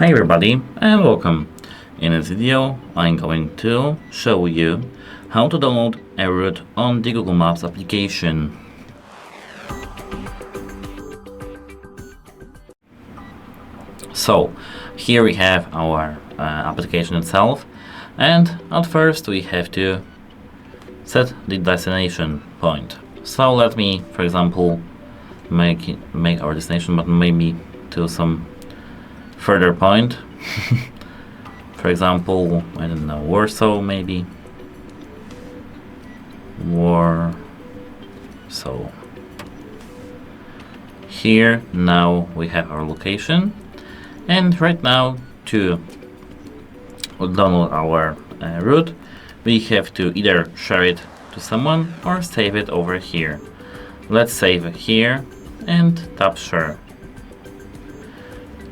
Hi everybody and welcome. In this video I'm going to show you how to download a route on the Google Maps application. So here we have our application itself, and at first we have to set the destination point. So let me, for example, make our destination, but maybe to some further point. For example, I don't know, Warsaw maybe. Warsaw. Here now we have our location, and right now to download our route we have to either share it to someone or save it over here. Let's save it here and tap share.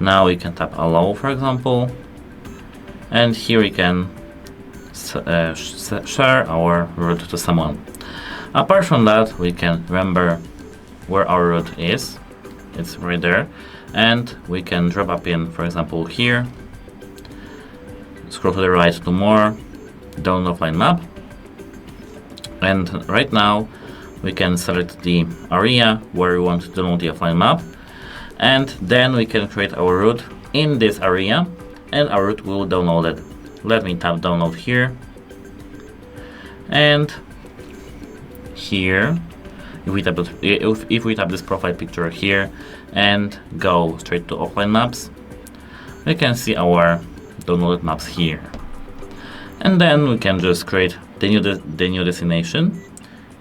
Now we can tap allow, for example, and here we can share our route to someone. Apart from that, we can remember where our route is. It's right there, and we can drop up in, for example, here, scroll to the right to more, download offline map, and right now we can select the area where we want to download the offline map, and then we can create our route in this area and our route will download it. Let me tap download here, and here if we tap this profile picture here and go straight to offline maps, we can see our downloaded maps here, and then we can just create the new destination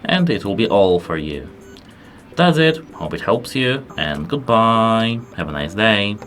and it will be all for you. That's it. Hope it helps you, and goodbye. Have a nice day.